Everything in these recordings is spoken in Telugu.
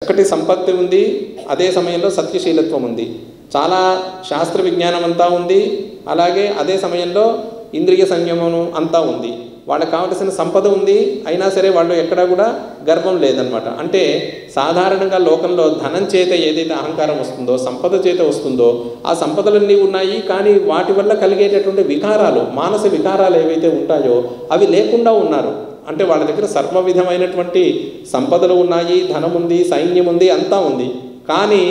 ఒకటి సంపత్తి ఉంది, అదే సమయంలో సత్యశీలత్వం ఉంది, చాలా శాస్త్ర విజ్ఞానం అంతా ఉంది, అలాగే అదే సమయంలో ఇంద్రియ సంయమనం అంతా ఉంది, వాళ్ళకి కావలసిన సంపద ఉంది, అయినా సరే వాళ్ళు ఎక్కడా కూడా గర్వం లేదనమాట. అంటే సాధారణంగా లోకంలో ధనం చేత ఏదైతే అహంకారం వస్తుందో, సంపద చేత వస్తుందో, ఆ సంపదలన్నీ ఉన్నాయి, కానీ వాటి వల్ల కలిగేటటువంటి వికారాలు, మానస వికారాలు ఏవైతే ఉంటాయో అవి లేకుండా ఉన్నారు. అంటే వాళ్ళ దగ్గర సర్వ విధమైనటువంటి సంపదలు ఉన్నాయి, ధనం ఉంది, సైన్యం ఉంది, అంతా ఉంది, కానీ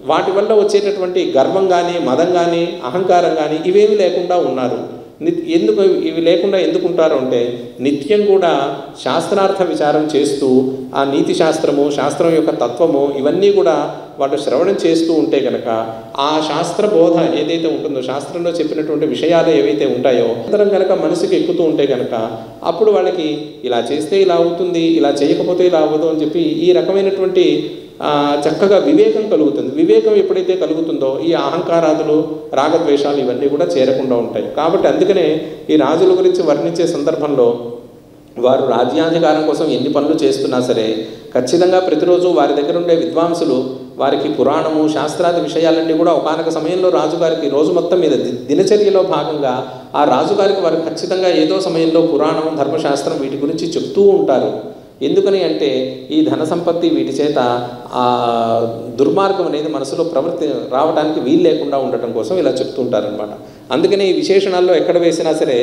వాటి వల్ల వచ్చేటటువంటి గర్వం కానీ, మదం కానీ, అహంకారం కానీ ఇవేమి లేకుండా ఉన్నారు. ఎందుకు ఇవి లేకుండా ఎందుకుంటారు అంటే నిత్యం కూడా శాస్త్రార్థ విచారం చేస్తూ ఆ నీతి శాస్త్రము, శాస్త్రం యొక్క తత్వము ఇవన్నీ కూడా వాళ్ళు శ్రవణం చేస్తూ ఉంటే కనుక ఆ శాస్త్ర బోధ ఏదైతే ఉంటుందో, శాస్త్రంలో చెప్పినటువంటి విషయాలు ఏవైతే ఉంటాయో అందరం కనుక మనసుకి ఎక్కుతూ ఉంటే కనుక అప్పుడు వాళ్ళకి ఇలా చేస్తే ఇలా అవుతుంది, ఇలా చేయకపోతే ఇలా అవ్వదు అని చెప్పి ఈ రకమైనటువంటి చక్కగా వివేకం కలుగుతుంది. వివేకం ఎప్పుడైతే కలుగుతుందో ఈ అహంకారాదులు, రాగద్వేషాలు ఇవన్నీ కూడా చేరకుండా ఉంటాయి. కాబట్టి అందుకనే ఈ రాజుల గురించి వర్ణించే సందర్భంలో వారు రాజ్యాధికారం కోసం ఎన్ని పనులు చేస్తున్నా సరే ఖచ్చితంగా ప్రతిరోజు వారి దగ్గర ఉండే విద్వాంసులు వారికి పురాణము, శాస్త్రాది విషయాలన్నీ కూడా ఒకానొక సమయంలో రాజుగారికి రోజు మొత్తం మీద దినచర్యలో భాగంగా ఆ రాజుగారికి వారు ఖచ్చితంగా ఏదో సమయంలో పురాణం, ధర్మశాస్త్రం వీటి గురించి చెప్తూ ఉంటారు. ఎందుకని అంటే ఈ ధన సంపత్తి వీటి చేత ఆ దుర్మార్గం అనేది మనసులో రావడానికి వీలు లేకుండా ఉండటం కోసం ఇలా చెప్తుంటారనమాట. అందుకని ఈ విశేషణాల్లో ఎక్కడ వేసినా సరే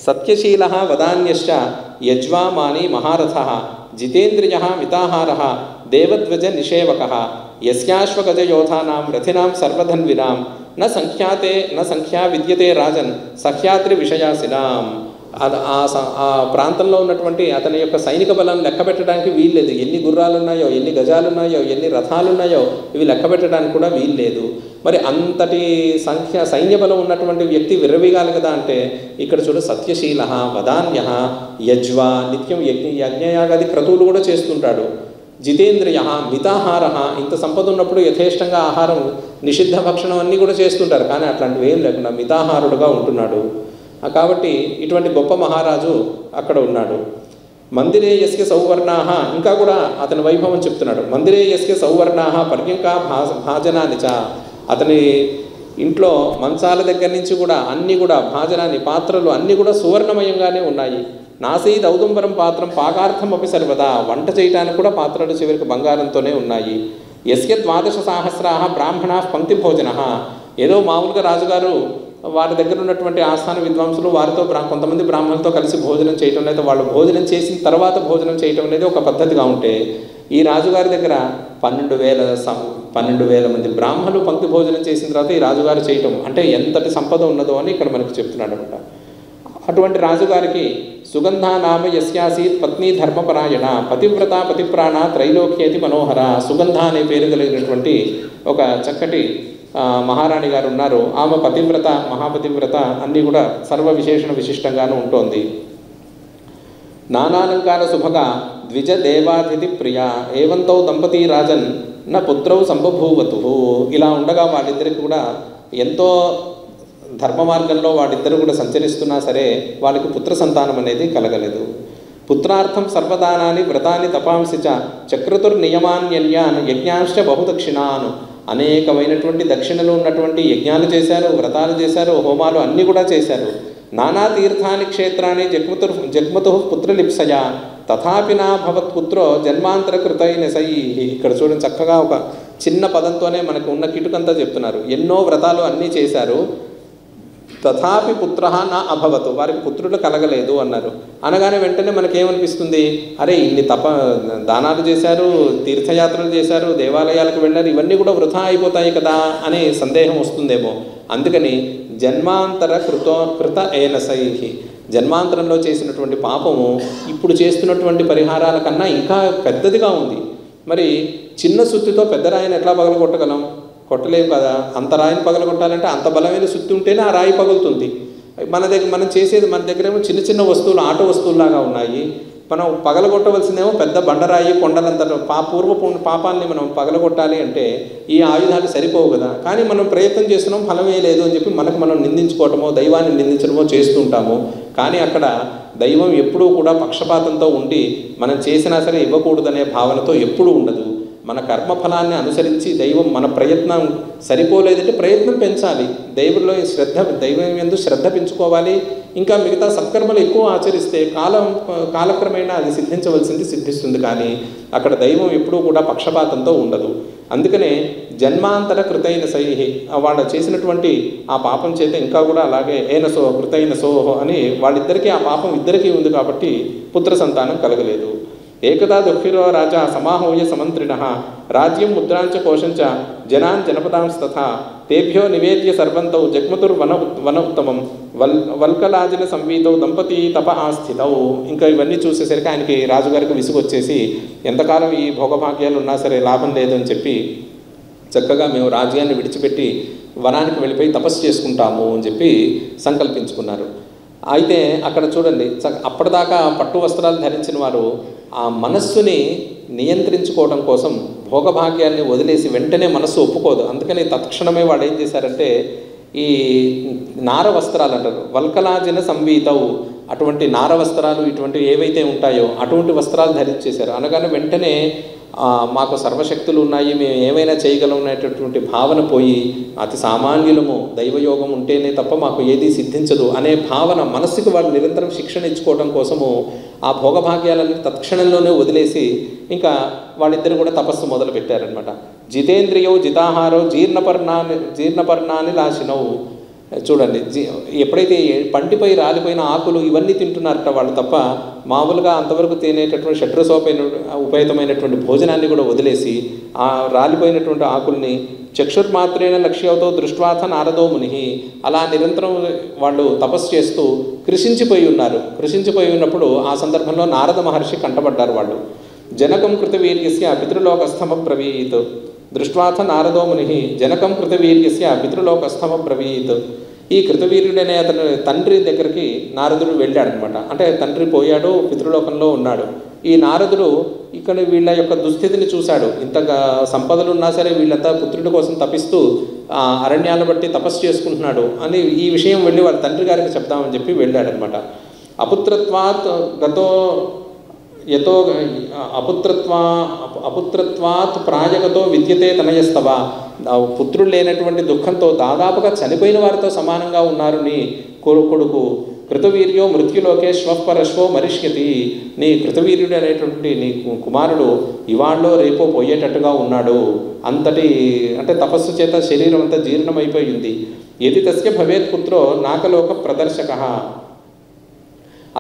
సత్యశీల వదాన్యశ్చ యజ్వామాని మహారథ జితేంద్రియ మితాహార దేవధ్వజ నిషేవక యస్యాశ్వగజయోధానాం రథినాం సర్వధన్వినాం న సంఖ్యాతే న సంఖ్యా విద్యతే రాజన్ సఖ్యాత్రి విషయాసినాం. ఆ ప్రాంతంలో ఉన్నటువంటి అతని యొక్క సైనిక బలం లెక్క పెట్టడానికి వీల్లేదు. ఎన్ని గుర్రాలు ఉన్నాయో, ఎన్ని గజాలు ఉన్నాయో, ఎన్ని రథాలు ఉన్నాయో ఇవి లెక్క పెట్టడానికి కూడా వీల్లేదు. మరి అంతటి సైన్య బలం ఉన్నటువంటి వ్యక్తి విర్రవీగాలి కదా అంటే ఇక్కడ చూడు సత్యశీల వదాన్య యజ్వా నిత్యం యజ్ఞయాగాది క్రతువులు కూడా చేస్తుంటాడు. జితేంద్రియ మితాహార ఇంత సంపద ఉన్నప్పుడు యథేష్టంగా ఆహారం, నిషిద్ధ భక్షణం అన్నీ కూడా చేస్తుంటారు, కానీ అట్లాంటివి ఏం లేకుండా మితాహారుడుగా ఉంటున్నాడు. కాబట్టి ఇటువంటి గొప్ప మహారాజు అక్కడ ఉన్నాడు. మందిరే యస్య సౌవర్ణాహ, ఇంకా కూడా అతని వైభవం చెప్తున్నాడు. మందిరే యస్య సౌవర్ణాహ పర్యంకా భాజనాని చ, అతని ఇంట్లో మంచాల దగ్గర నుంచి కూడా అన్నీ కూడా భాజనాన్ని, పాత్రలు అన్నీ కూడా సువర్ణమయంగానే ఉన్నాయి. నాసీద్ ఔదుంబరం పాత్రం పాకార్థం అపి సర్వదా, వంట చేయడానికి కూడా పాత్రలు చివరికి బంగారంతోనే ఉన్నాయి. యస్య 12 సహస్రాః బ్రాహ్మణాః పంక్తి భోజన, ఏదో మామూలుగా రాజుగారు వారి దగ్గర ఉన్నటువంటి ఆస్థాన విద్వాంసులు వారితో కొంతమంది బ్రాహ్మణులతో కలిసి భోజనం చేయటం, లేదా వాళ్ళు భోజనం చేసిన తర్వాత భోజనం చేయటం అనేది ఒక పద్ధతిగా ఉంటే ఈ రాజుగారి దగ్గర 12,000 మంది బ్రాహ్మణులు పంక్తి భోజనం చేసిన తర్వాత ఈ రాజుగారు చేయటం అంటే ఎంతటి సంపద ఉన్నదో అని ఇక్కడ మనకు చెప్తున్నాడు అనమాట. అటువంటి రాజుగారికి సుగంధ నామ యస్యాసీత్ పత్ని ధర్మపరాయణ పతివ్రత పతిప్రాణ త్రైలోక్యేతి మనోహర, సుగంధ అనే పేరు కలిగినటువంటి ఒక చక్కటి మహారాణి గారు ఉన్నారు. ఆమె పతివ్రత, మహాపతివ్రత అన్నీ కూడా సర్వ విశేషణ విశిష్టంగానూ ఉంటుంది. నానాలంకార శుభగా ద్విజ దేవాతిథి ప్రియ ఏవంతో దంపతి రాజన్ నా పుత్రౌ సంబభూవతు. ఇలా ఉండగా వాళ్ళిద్దరికి కూడా ఎంతో ధర్మ మార్గంలో వాళ్ళిద్దరు కూడా సంచరిస్తున్నా సరే వాళ్ళకి పుత్ర సంతానం అనేది కలగలేదు. పుత్రార్థం సర్వదానాన్ని వ్రతాన్ని తపాంసి చక్రతుర్నియమాన్యన్యాన్ యజ్ఞాంశ్చ బహుదక్షిణాను, అనేకమైనటువంటి దక్షిణలు ఉన్నటువంటి యజ్ఞాలు చేశారు, వ్రతాలు చేశారు, హోమాలు అన్నీ కూడా చేశారు. నానా తీర్థాని క్షేత్రాన్ని జగ్మతు పుత్రలిప్సయ తథాపి నా భవత్పుత్రో జన్మాంతర కృతైన సై. ఇక్కడ చూడండి చక్కగా ఒక చిన్న పదంతోనే మనకు ఉన్న కిటుకంతా చెప్తున్నారు. ఎన్నో వ్రతాలు అన్నీ చేశారు, తథాపి పుత్ర నా అభవతు, వారికి పుత్రుడు కలగలేదు అన్నారు. అనగానే వెంటనే మనకేమనిపిస్తుంది, అరే ఇన్ని దానాలు చేశారు, తీర్థయాత్రలు చేశారు, దేవాలయాలకు వెళ్ళారు, ఇవన్నీ కూడా వృథా అయిపోతాయి కదా అనే సందేహం వస్తుందేమో. అందుకని జన్మాంతర కృత ఏనసై, జన్మాంతరంలో చేసినటువంటి పాపము ఇప్పుడు చేస్తున్నటువంటి పరిహారాల కన్నా ఇంకా పెద్దదిగా ఉంది. మరి చిన్న సుత్తితో పెద్ద రాయిని ఎట్లా పగలగొట్టగలం? కొట్టలేము కదా. అంత రాయిని పగలగొట్టాలంటే అంత బలమైన సుత్తి ఉంటేనే ఆ రాయి పగులుతుంది. మనం చేసేది మన దగ్గరేమో చిన్న చిన్న వస్తువులు, ఆటో వస్తువుల్లాగా ఉన్నాయి. మనం పగలగొట్టవలసిందేమో పెద్ద బండరాయి, కొండలంత పూర్వపు పాపాలని మనం పగలగొట్టాలి అంటే ఈ ఆయుధాలు సరిపోవు కదా. కానీ మనం ప్రయత్నం చేస్తున్నాం, ఫలమే లేదు అని చెప్పి మనం నిందించుకోవటమో, దైవాన్ని నిందించడమో చేస్తుంటాము. కానీ అక్కడ దైవం ఎప్పుడూ కూడా పక్షపాతంతో ఉండి మనం చేసినా సరే ఇవ్వకూడదనే భావనతో ఎప్పుడూ ఉండదు. మన కర్మఫలాన్ని అనుసరించి దైవం మన ప్రయత్నం సరిపోలేదంటే ప్రయత్నం పెంచాలి, దైవంలో దైవం యందు శ్రద్ధ పెంచుకోవాలి. ఇంకా మిగతా సత్కర్మలు ఎక్కువ ఆచరిస్తే కాలక్రమేణా అది సిద్ధించవలసింది సిద్ధిస్తుంది. కానీ అక్కడ దైవం ఎప్పుడూ కూడా పక్షపాతంతో ఉండదు. అందుకనే జన్మాంతర కృతైన సైహి, వాళ్ళు చేసినటువంటి ఆ పాపం చేత ఇంకా కూడా అలాగే ఏనసో కృతైన సోహో అని వాళ్ళిద్దరికీ ఆ పాపం ఇద్దరికీ ఉంది కాబట్టి పుత్ర సంతానం కలగలేదు. ఏకదా దుఃఖిరో రాజా సమాహూయ సమంత్రిణ రాజ్యం ముద్రాంచ కోశంచ జనాన్ జనపదాంస్తథా తేభ్యో నివేద్య సర్వంతౌ జగ్మతుర్వన ఉత్తమం వల్కలాజిన సంవీతౌ దంపతి తప ఆస్థితౌ. ఇంకా ఇవన్నీ చూసేసరికి ఆయనకి రాజుగారికి విసుగొచ్చేసి ఎంతకాలం ఈ భోగభాగ్యాలు ఉన్నా సరే లాభం లేదని చెప్పి చక్కగా మేము రాజ్యాన్ని విడిచిపెట్టి వనానికి వెళ్ళిపోయి తపస్సు చేసుకుంటాము అని చెప్పి సంకల్పించుకున్నారు. అయితే అక్కడ చూడండి, అప్పటిదాకా పట్టు వస్త్రాలు ధరించిన వారు ఆ మనస్సుని నియంత్రించుకోవడం కోసం భోగభాగ్యాన్ని వదిలేసి వెంటనే మనస్సు ఒప్పుకోదు. అందుకని తత్క్షణమే వాళ్ళు ఏం చేశారంటే ఈ నార వస్త్రాలు అంటారు, వల్కలాజిన సంవీతవు, అటువంటి నార వస్త్రాలు ఇటువంటి ఏవైతే ఉంటాయో అటువంటి వస్త్రాలు ధరించేశారు. అనగానే వెంటనే మాకు సర్వశక్తులు ఉన్నాయి, మేము ఏమైనా చేయగలం అనేటటువంటి భావన పోయి అతి సామాన్యులము, దైవయోగం ఉంటేనే తప్ప మాకు ఏదీ సిద్ధించదు అనే భావన మనస్సుకు వాళ్ళు నిరంతరం శిక్షణ ఇచ్చుకోవడం కోసము ఆ భోగభాగ్యాలని తత్క్షణంలోనే వదిలేసి ఇంకా వాళ్ళిద్దరు కూడా తపస్సు మొదలు పెట్టారనమాట. జితేంద్రియౌ జితాహారో జీర్ణపర్ణాన్ని లాశినవు. చూడండి, ఎప్పుడైతే పండిపై రాలిపోయిన ఆకులు ఇవన్నీ తింటున్నారట వాళ్ళు తప్ప మామూలుగా అంతవరకు తినేటటువంటి ఉపయుతమైనటువంటి భోజనాన్ని కూడా వదిలేసి ఆ రాలిపోయినటువంటి ఆకుల్ని చక్షుర్మాత్రేణ లక్ష్యవుతో దృష్ట్వాథ నారదో ముని అలా నిరంతరం వాళ్ళు తపస్సు చేస్తూ కృషించిపోయి ఉన్నారు. కృషించిపోయి ఉన్నప్పుడు ఆ సందర్భంలో నారద మహర్షి కంటపడ్డారు. వాళ్ళు జనకం కృతవీర్యస్య పితృలోకస్థమ బ్రవీత్ దృష్ట్వాథ నారదో ముని జనకం కృతవీర్యస్య పితృలోకస్థమ బ్రవీత్. ఈ కృతవీర్యుడనే అతను తండ్రి దగ్గరికి నారదుడు వెళ్ళాడనమాట. అంటే తండ్రి పోయాడు, పితృలోకంలో ఉన్నాడు. ఈ నారదుడు ఇక్కడ వీళ్ళ యొక్క దుస్థితిని చూశాడు. ఇంతగా సంపదలు ఉన్నా సరే వీళ్ళంతా పుత్రుడి కోసం తపిస్తూ అరణ్యాలను బట్టి తపస్సు చేసుకుంటున్నాడు అని ఈ విషయం వెళ్ళి వాళ్ళ తండ్రి గారికి చెప్తామని చెప్పి వెళ్ళాడనమాట. అపుత్రత్వాత్ గతో యతో అపుత్రత్వాత్ ప్రాయగతో విద్యతే తనయస్తవ. పుత్రుడు లేనటువంటి దుఃఖంతో దాదాపుగా చనిపోయిన వారితో సమానంగా ఉన్నారు నీ కొడుకు. కృతవీర్యో మృత్యులోకే శ్వపరశ్వో మరిష్యతి. నీ కృతవీర్యుడు అనేటువంటి నీ కుమారుడు ఇవాళ్ళో రేపో పోయేటట్టుగా ఉన్నాడు. అంతటి అంటే తపస్సు చేత శరీరం అంతా జీర్ణమైపోయింది. యది తస్య భవేత్ పుత్రో నాకలోక ప్రదర్శక.